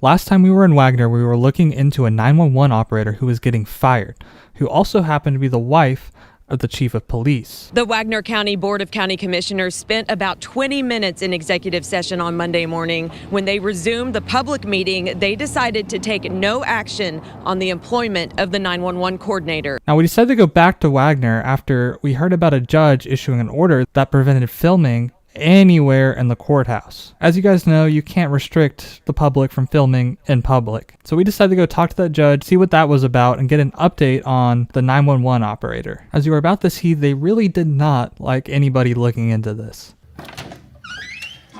Last time we were in Wagner, we were looking into a 911 operator who was getting fired, who also happened to be the wife of the chief of police. The Wagner County Board of County Commissioners spent about 20 minutes in executive session on Monday morning. When they resumed the public meeting, they decided to take no action on the employment of the 911 coordinator. Now, we decided to go back to Wagner after we heard about a judge issuing an order that prevented filming anywhere in the courthouse. As you guys know, you can't restrict the public from filming in public. So we decided to go talk to that judge, see what that was about, and get an update on the 911 operator. As you were about to see, they really did not like anybody looking into this.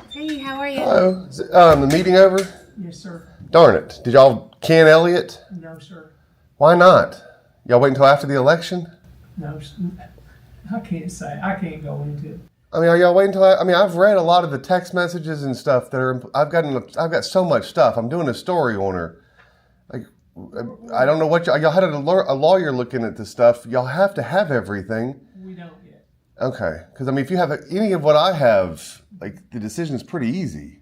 Hey, how are you? Hello. Is the meeting over? Yes, sir. Darn it. Did y'all can Elliott? No, sir. Why not? Y'all wait until after the election? No, I can't say. I can't go into it. I mean, are y'all waiting until I've read a lot of the text messages and stuff that are, I've got so much stuff. I'm doing a story on her. Like, I don't know what y'all had a lawyer looking at this stuff. Y'all have to have everything. We don't yet. Okay. Because, I mean, if you have any of what I have, like, the decision is pretty easy.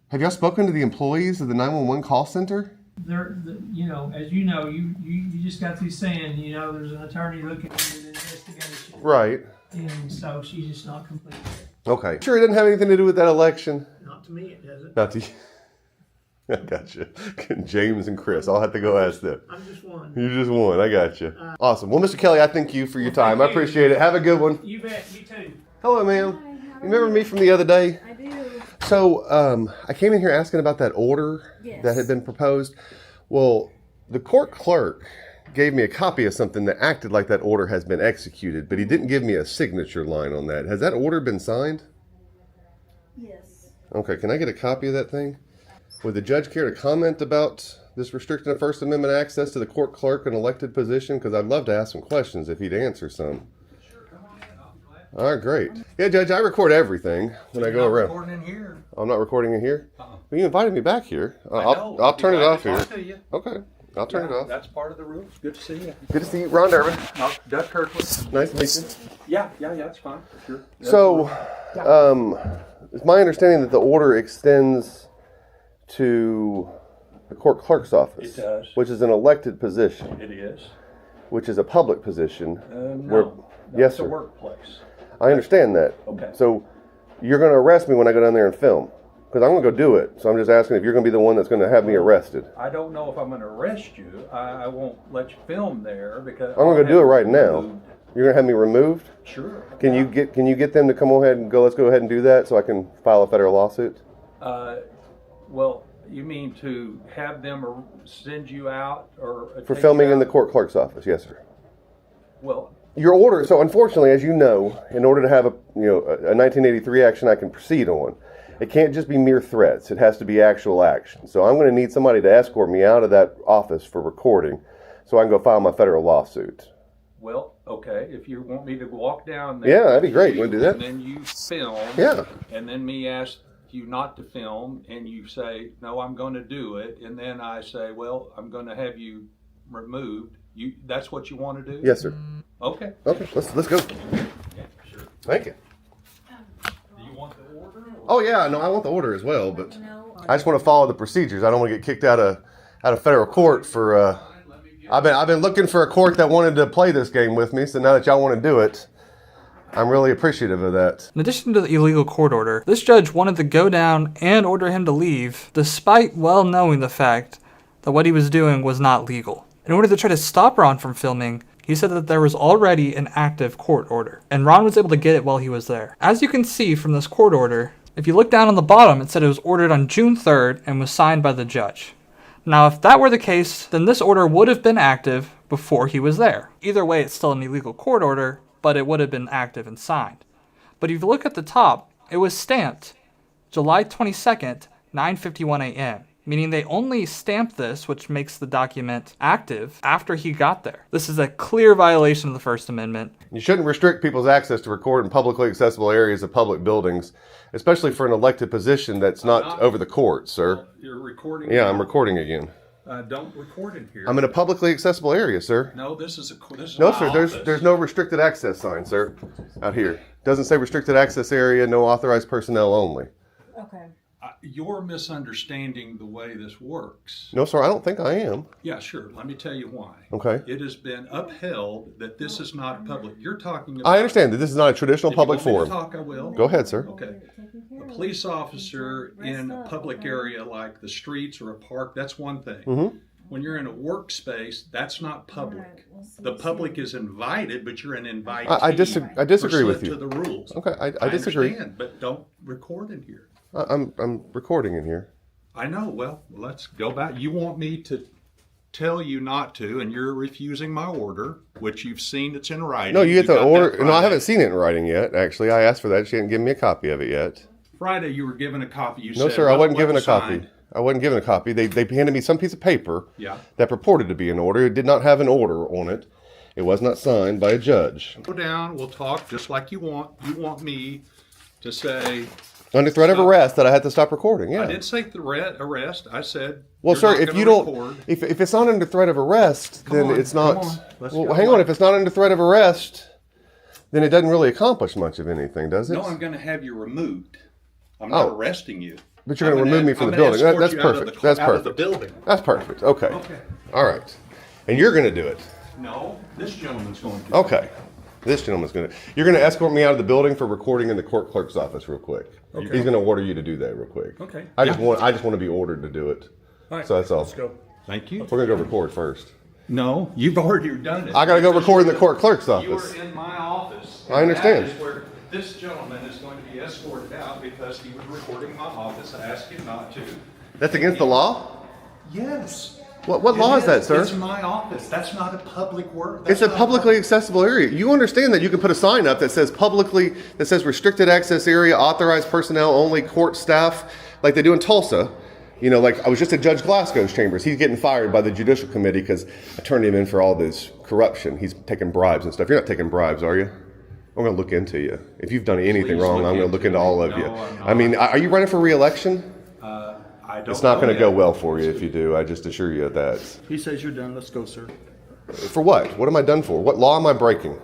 Have y'all spoken to the employees of the 911 call center? They're, you know, as you know, you just got through saying, you know, there's an attorney looking into the investigation. Right. And so she's just not complete yet. Okay. Sure, it doesn't have anything to do with that election. Not to me, it doesn't. Not to you. I gotcha. James and Chris. I'll have to go ask them. I'm just one. You just won. I gotcha. Awesome. Well, Mr. Kelly, I thank you for your time. I appreciate it. Have a good one. You bet. You too. Hello, ma'am. You remember me from the other day? I do. So, I came in here asking about that order that had been proposed. Well, the court clerk gave me a copy of something that acted like that order has been executed, but he didn't give me a signature line on that. Has that order been signed? Yes. Okay, can I get a copy of that thing? Would the judge care to comment about this restricting of First Amendment access to the court clerk in elected position? Because I'd love to ask some questions if he'd answer some. All right, great. Yeah, Judge, I record everything when I go around. Recording in here. I'm not recording it here? Uh-uh. Well, you invited me back here. I'll turn it off here. Okay, I'll turn it off. That's part of the rules. Good to see you. Good to see you, Ron Durbin. Doug Kirkland. Nice to meet you. Yeah, that's fine. Sure. So, it's my understanding that the order extends to the court clerk's office. It does. Which is an elected position. It is. Which is a public position. No, yes, it's sir. a workplace. I understand that. Okay. So, you're going to arrest me when I go down there and film. Because I'm going to go do it. So I'm just asking if you're going to be the one that's going to have me arrested. I don't know if I'm going to arrest you. I won't let you film there because I'm going to do it right now. You're going to have me removed? Sure. Can you get them to come ahead and go? Let's go ahead and do that so I can file a federal lawsuit. Well, you mean to have them send you out or for filming in the court clerk's office? Yes, sir. Well, your order. So unfortunately, as you know, in order to have a 1983 action I can proceed on, it can't just be mere threats. It has to be actual action. So I'm going to need somebody to escort me out of that office for recording so I can go file my federal lawsuit. Well, okay. If you want me to walk down there. Yeah, that'd be great. You want to do that? And then you film. Yeah. And then me ask you not to film and you say, no, I'm going to do it. And then I say, well, I'm going to have you removed. That's what you want to do? Yes, sir. Okay. Okay, let's go. Yeah, sure. Thank you. Do you want the order? Oh yeah, no, I want the order as well, but I just want to follow the procedures. I don't want to get kicked out of federal court for. I've been looking for a court that wanted to play this game with me. So now that y'all want to do it, I'm really appreciative of that. In addition to the illegal court order, this judge wanted to go down and order him to leave, despite well knowing the fact that what he was doing was not legal. In order to try to stop Ron from filming, he said that there was already an active court order, and Ron was able to get it while he was there. As you can see from this court order, if you look down on the bottom, it said it was ordered on June 3rd and was signed by the judge. Now, if that were the case, then this order would have been active before he was there. Either way, it's still an illegal court order, but it would have been active and signed. But if you look at the top, it was stamped July 22nd, 9:51 a.m., meaning they only stamped this, which makes the document active, after he got there. This is a clear violation of the First Amendment. You shouldn't restrict people's access to record in publicly accessible areas of public buildings, especially for an elected position that's not over the court, sir. Well, you're recording. Yeah, I'm recording again. Don't record in here. I'm in a publicly accessible area, sir. No, this is No, my sir. office. There's no restricted access sign, sir, out here. Doesn't say restricted access area, no authorized personnel only. Okay. You're misunderstanding the way this works. No, sir, I don't think I am. Yeah, sure. Let me tell you why. Okay. It has been upheld that this is not public. You're talking about... I understand that this is not a traditional If public you want me forum. to talk, I will. Go ahead, sir. Okay. A police officer in a public area like the streets or a park, that's one thing. Mm-hmm. When you're in a workspace, that's not public. The public is invited, but you're an invitee. I disagree with you. To the rules. Okay, I disagree. Understand, but don't record in here. I'm recording in here. I know. Well, let's go back. You want me to tell you not to, and you're refusing my order, which you've seen it's in writing. No, you get the got that order. No, I Friday. haven't seen it in writing yet. Actually, I asked for that. She didn't give me a copy of it yet. Friday, you were given a copy. You No, said, sir, I wasn't given a signed. copy. I wasn't given a copy. They handed me some piece of paper Yeah. that purported to be an order. It did not have an order on it. It was not signed by a judge. Go down. We'll talk just like you want. You want me to say... Under threat of arrest, that I had to stop recording. Yeah. I didn't say arrest. I said... Well, you're sir, not if gonna you don't, record. if it's not under threat of arrest, then on, it's not. come on. Let's Well, go. hang on. If it's not under threat of arrest, then it doesn't really accomplish much of anything, does it? No, I'm going to have you removed. I'm not Oh. arresting you. But you're going to I'm remove me from the I'm gonna building. escort That's you out of perfect. the- That's out of the perfect. building. That's perfect. Okay. Okay. All right. And you're going to do it. No, this gentleman's going to. Okay. This gentleman's going to. You're going to escort me out of the building for recording in the court clerk's office, real quick. Okay. He's going to order you to do that, real quick. Okay. I just Yeah. want to be ordered to do it. All right. So that's all. Let's go. Thank you. We're going to go record first. No, you've already done it. I got to go record in the court clerk's You office. were in my office. I understand. That is where this gentleman is going to be escorted out because he was recording in my office. I asked him not to. That's against the law? Yes. What law is that, sir? It's my office. That's not a public work. It's a publicly accessible area. You understand that you can put a sign up that says restricted access area, authorized personnel only, court staff, like they do in Tulsa. You know, like I was just at Judge Glasgow's chambers. He's getting fired by the judicial committee because I turned him in for all this corruption. He's taking bribes and stuff. You're not taking bribes, are you? I'm going to look into you. If you've done anything Please wrong, look I'm going to into look into it. all of No, you. I'm not. I mean, are you running for re-election? I don't It's not know going to go yet. well for you if you do. I just assure you of that. He says you're done. Let's go, sir. For what? What am I done for? What law am I breaking?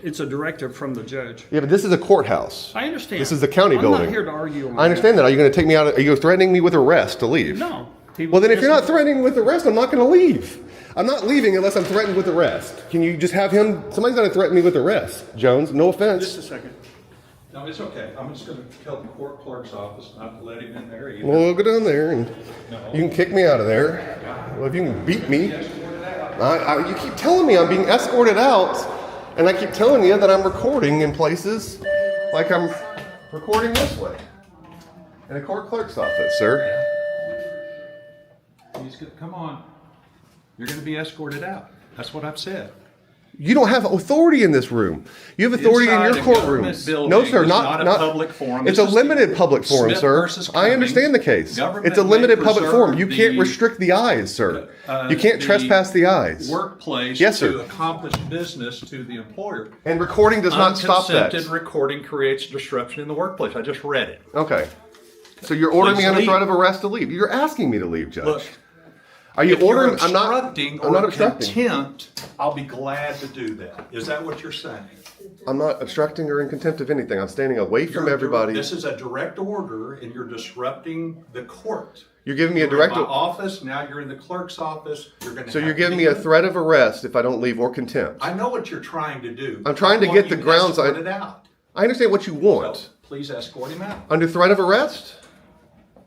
It's a directive from the judge. Yeah, but this is a courthouse. I understand. This is the county I'm building. not here to argue on I understand that. Are you going to take me out? Are you threatening me with arrest to leave? No. Well, then if you're not threatening me with arrest, I'm not going to leave. I'm not leaving unless I'm threatened with arrest. Can you just have him? Somebody's going to threaten me with arrest. Jones, no Just a offense. second. No, it's okay. I'm just going to tell the court clerk's office not to let him in there either. Well, we'll go down there and you can kick me out of there. Well, if you can beat me. You keep telling me I'm being escorted out, and I keep telling you that I'm recording in places like I'm recording this way. In a court clerk's office, sir. Come on. You're going to be escorted out. That's what I've said. You don't have authority in this room. You have authority in Inside your a courtroom. government building No, sir, is not not a public forum. It's This a is limited public forum, Smith sir. versus I Cummings. understand the case. Government It's a may limited public forum. You preserve can't the, restrict the eyes, sir. You can't the trespass the eyes. Workplace Yes, to sir. accomplish business to the employer. And recording does not stop that. Unconsented recording creates disruption in the workplace. I just read it. Okay. So you're ordering me Please under leave. threat of arrest to leave. You're asking me to leave, Judge. Look, Are you if you're ordering? I'm obstructing not or obstructing. contempt, I'll be glad to do that. Is that what you're saying? I'm not obstructing or in contempt of anything. I'm standing away from everybody. This is a direct order, and you're disrupting the court. You're giving me a You're direct. in my office. Now you're in the clerk's office. So you're giving me a threat of arrest if I don't leave or contempt. I know what you're trying to do. I'm trying to I want get the you grounds I- escorted out. I understand what you want. So please escort him out, Under threat of arrest?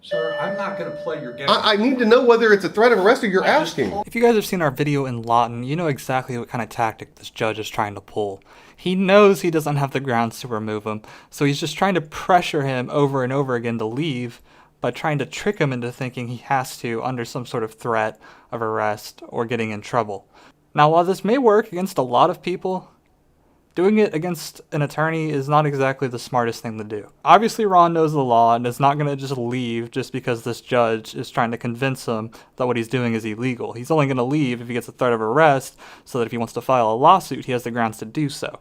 sir. I'm not going to play your game. I need to know whether it's a threat of arrest or you're I just asking. told- If you guys have seen our video in Lawton, you know exactly what kind of tactic this judge is trying to pull. He knows he doesn't have the grounds to remove him, so he's just trying to pressure him over and over again to leave by trying to trick him into thinking he has to under some sort of threat of arrest or getting in trouble. Now, while this may work against a lot of people, doing it against an attorney is not exactly the smartest thing to do. Obviously, Ron knows the law and is not going to just leave just because this judge is trying to convince him that what he's doing is illegal. He's only going to leave if he gets a threat of arrest so that if he wants to file a lawsuit, he has the grounds to do so.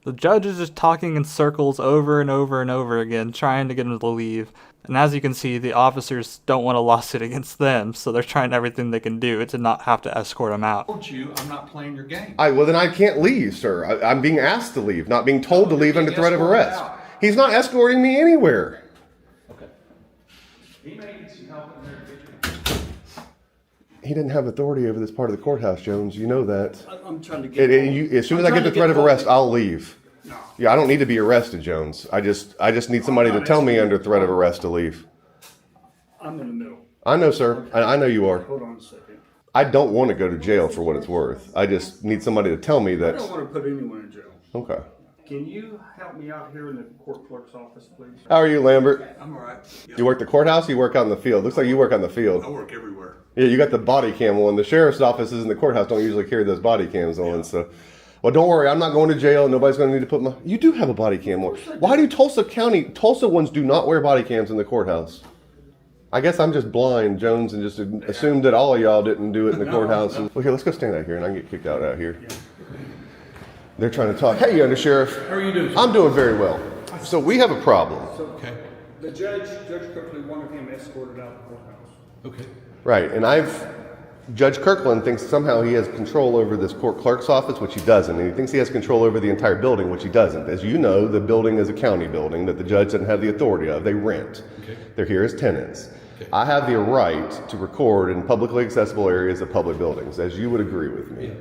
The judge is just talking in circles over and over and over again, trying to get him to leave. And as you can see, the officers don't want a lawsuit against them, so they're trying everything they can do to not have to escort him out. told you I'm not playing your game. Well, then I can't leave, sir. I'm being asked to leave, not being told to leave under threat of escorted arrest. out. He's not escorting me anywhere. Okay. He didn't have authority over this part of the courthouse, Jones. You know that. I'm trying to get. As soon as I get the threat of arrest, I'll leave. No. Yeah, I don't need to be arrested, Jones. I just need somebody to tell me under threat of arrest to leave. I'm in the middle. I know, sir. I know you are. Hold on a second. I don't want to go to jail for what it's worth. I just need somebody to tell me I that. don't want to put anyone in jail. Okay. Can you help me out here in the court clerk's office, please? How are you, Lambert? I'm all right. Yeah, You work the courthouse or you work out in the field? Looks like you work out in the field. I work everywhere. Yeah, you got the body cam on. The sheriff's offices in the courthouse don't usually carry those body cams on. So, well, don't worry. I'm not going to jail. Nobody's going to need to put my... You do have a body cam on. Why do Tulsa ones do not wear body cams in the courthouse? I guess I'm just blind, Jones, and just assumed that all of y'all didn't do it in the courthouse. Well, here, let's go stand out here, and I can get kicked out here. They're trying to talk. Hey, Undersheriff. How are you doing? I'm doing very well. So we have a problem. Okay. The Judge Kirkley wanted him escorted out of the courthouse. Okay. Right, and Judge Kirkland thinks somehow he has control over this court clerk's office, which he doesn't. And he thinks he has control over the entire building, which he doesn't. As you know, the building is a county building that the judge doesn't have the authority of. They rent. Okay. They're here as tenants. Okay. I have the right to record in publicly accessible areas of public buildings, as you would agree with me. Yeah.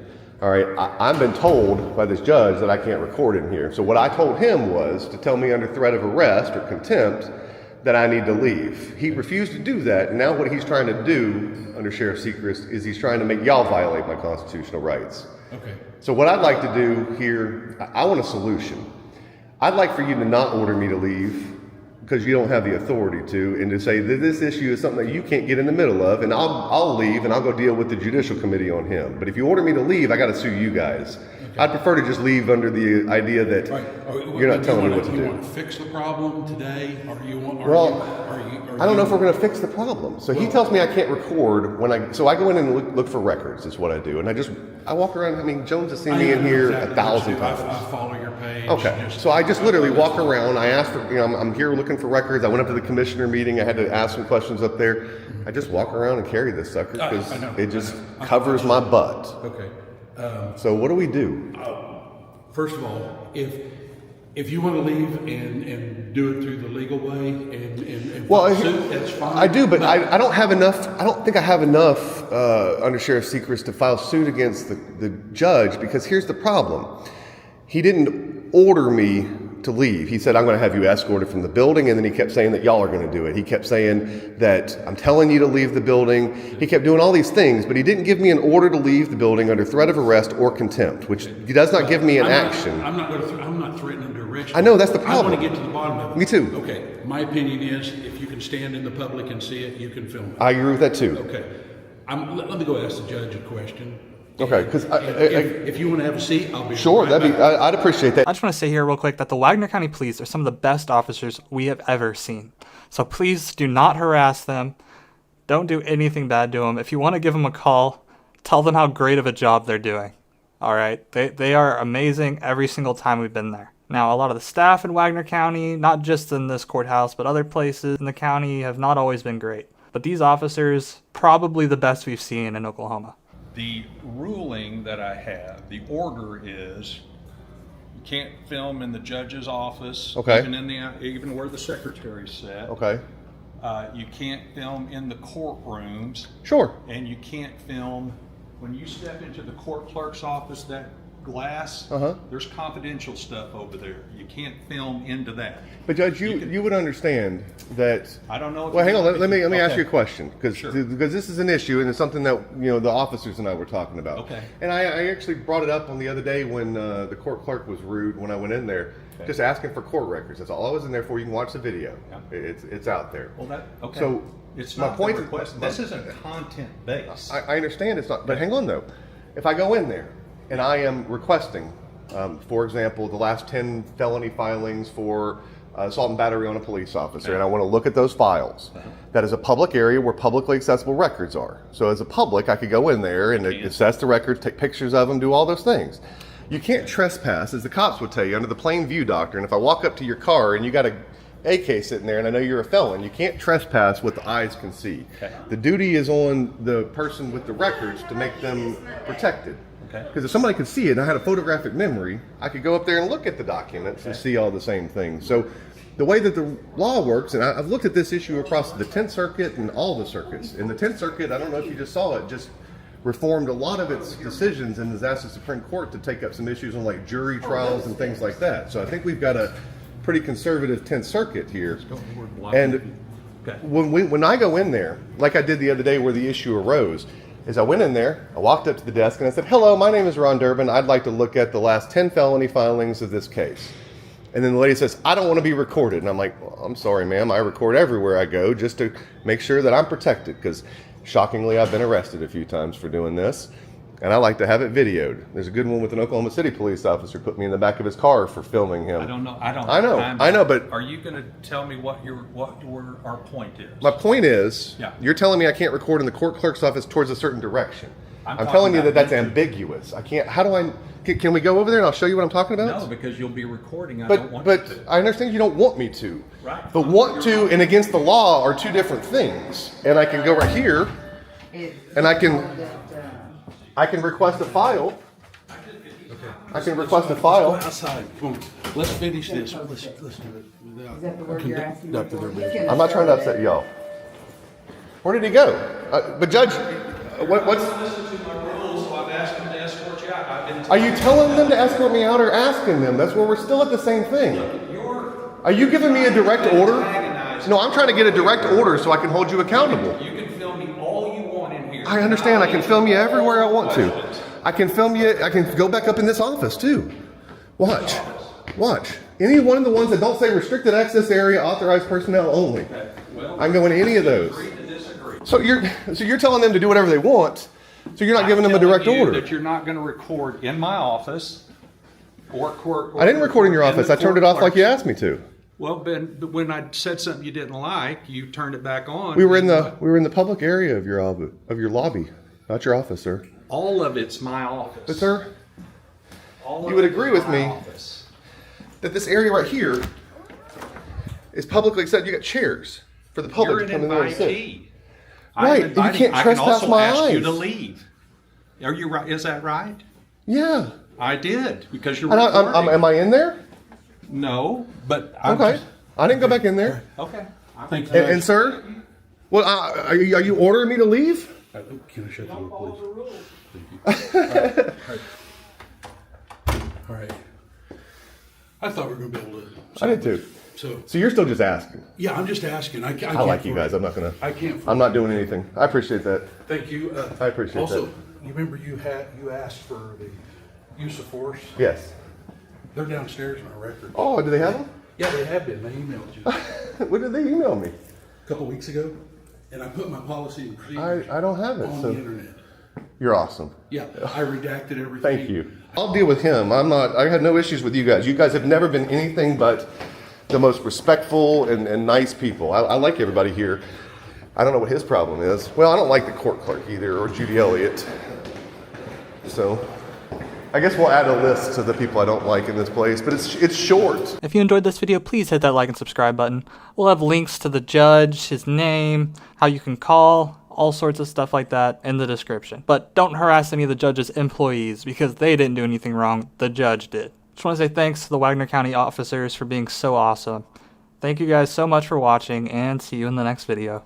All right, I've been told by this judge that I can't record in here. So what I told him was to tell me under threat of arrest or contempt that I need to leave. He refused to do that, and now what he's trying to do under Sheriff Sechrist is he's trying to make y'all violate my constitutional rights. Okay. So what I'd like to do here, I want a solution. I'd like for you to not order me to leave because you don't have the authority to, and to say that this issue is something that you can't get in the middle of, and I'll leave and I'll go deal with the judicial committee on him. But if you order me to leave, I got to sue you guys. Okay. I'd prefer to just leave under the idea that you're not telling me what to do. You want to fix the problem today, or you want? I don't know if we're going to fix the problem. So he tells me I can't record so I go in and look for records. Is what I do, and I walk around. I mean, Jones has seen me in here exactly 1,000 times. I follow your page. Okay, so I just literally walk around. I ask for, I'm here looking for records. I went up to the commissioner meeting. I had to ask some questions up there. I just walk around and carry this sucker because it just covers my butt. Okay. So what do we do? First of all, if you want to leave and do it through the legal way and Well, suit, that's fine. I do, but I don't have enough. I don't think I have enough under Sheriff Sechrist to file suit against the judge, because here's the problem. He didn't order me to leave. He said, I'm going to have you escorted from the building, and then he kept saying that y'all are going to do it. He kept saying that I'm telling you to leave the building. He kept doing all these things, but he didn't give me an order to leave the building under threat of arrest or contempt, which he does not give me an action. I'm not threatening to arrest you. I know, that's the problem. I want to get to the bottom of it. Me too. Okay. My opinion is, if you can stand in the public and see it, you can film it. I agree with that too. Okay. Let me go ask the judge a question. Okay, because if you want to have a seat, I'll be sure. right back. I'd appreciate that. I just want to say here real quick that the Wagner County Police are some of the best officers we have ever seen. So please do not harass them. Don't do anything bad to them. If you want to give them a call, tell them how great of a job they're doing. All right? They are amazing every single time we've been there. Now, a lot of the staff in Wagner County, not just in this courthouse, but other places in the county, have not always been great. But these officers, probably the best we've seen in Oklahoma. The ruling that I have, the order is, you can't film in the judge's office. Okay. Even where the secretary's sat. Okay. You can't film in the courtrooms. Sure. And you can't film when you step into the court clerk's office. That glass, there's confidential stuff over there. You can't film into that. But Judge, you would understand that. I don't know. Well, hang on. Let me ask Okay. you a question, because this is an issue, and it's something that the officers and I were talking about. Okay. And I actually brought it up on the other day when the court clerk was rude when I went in there, just asking for court records. That's all I was in there for. You can watch the video. Yeah. It's out there. Well, okay. So it's my not point the is- request. This isn't content based. I understand it's not, but hang on though. If I go in there and I am requesting, for example, the last 10 felony filings for assault and battery on a police officer, and I want to look at those files. That is a public area where publicly accessible records are. So as a public, I could go in there and assess the records, take pictures of them, do all those things. You can't trespass, as the cops would tell you, under the plain view doctrine. If I walk up to your car and you got a AK sitting there and I know you're a felon, you can't trespass what the eyes can see. Okay. The duty is on the person with the records to make them protected. Because if somebody could see it and I had a photographic memory, I could go up there and look at the documents and see all the same things. So the way that the law works, and I've looked at this issue across the 10th Circuit and all the circuits. In the 10th Circuit, I don't know if you just saw it, just reformed a lot of its decisions and has asked the Supreme Court to take up some issues on like jury trials and things like that. So I think we've got a pretty conservative 10th Circuit here. And when I go in there, like I did the other day where the issue arose, is I went in there, I walked up to the desk and I said, "Hello, my name is Ron Durbin. I'd like to look at the last 10 felony filings of this case." And then the lady says, "I don't want to be recorded." And I'm like, "Well, I'm sorry, ma'am. I record everywhere I go just to make sure that I'm protected, because shockingly, I've been arrested a few times for doing this, and I like to have it videoed." There's a good one with an Oklahoma City police officer put me in the back of his car for filming him. I don't know. I I know, but are you going to tell me what our point is? my point is, Yeah. you're telling me I can't record in the court clerk's office towards a certain direction. I'm talking telling you about that that's you. ambiguous. I can't. How do I? Can we go over there and I'll show you what I'm talking about? No, because you'll be recording. I don't want But you to. I understand you don't want me to. Right. But want to and against the law are two different things. And I can go right here, and I can request a file. I can request a Go file. outside. Come on. Let's finish this. Let's do it without. Is that the word you're asking? conducting their business. I'm not trying to upset y'all. Where did he go? But Judge, what's? Listen to my rules, so I've asked them to escort you out. Are you telling them to escort me out or asking them? That's where we're still at the same thing. Are you giving me a direct order? No, I'm trying to get a direct order so I can hold you accountable. You can film me all you want in here. I understand. I can film you everywhere I want to. I can film you. I can go back up in this office too. Watch. Any one of the ones that don't say restricted access area, authorized personnel only. I can go into any of those. So you're telling them to do whatever they want. So you're not giving them a direct order. That you're not going to record in my office or court. I didn't record in your office. I turned it off like you asked me to. Well, Ben, but when I said something you didn't like, you turned it back on. We were in the public area of your lobby, not your office, sir. All of it's my office. But sir, All you of would it agree is with my me office. that this area right here is publicly accepted. You got chairs for the public You're to an come in there and sit. invitee. Right, I'm and you inviting- can't I trespass can also my ask you eyes. to leave. Are you right? Is that right? Yeah. I did because you're And recording. am I in there? No, but I'm Okay. just- I didn't go back in there. okay. Thank you. And sir, well, are you ordering me to leave? Can I shut the door, please? Thank you. All right. I thought we were going to be able to. I did too. So you're still just asking. yeah, I'm just asking. I I like you guys. I'm not gonna. I can't. I'm not doing anything. I appreciate that. Thank you. I appreciate also, that. you remember you asked for the use of force. Yes. They're downstairs in our record. Oh, do they have them? Yeah, they have been. They emailed you When did they email me? a couple weeks ago, and I put my policy and procedures I don't have it. on So the internet. you're awesome. Yeah, I redacted everything. Thank you. I'll deal with him. I had no issues with you guys. You guys have never been anything but the most respectful and nice people. I like everybody here. I don't know what his problem is. Well, I don't like the court clerk either, or Judy Elliott. So I guess we'll add a list to the people I don't like in this place, but it's short. If you enjoyed this video, please hit that like and subscribe button. We'll have links to the judge, his name, how you can call, all sorts of stuff like that in the description. But don't harass any of the judge's employees because they didn't do anything wrong. The judge did. Just want to say thanks to the Wagner County officers for being so awesome. Thank you guys so much for watching, and see you in the next video.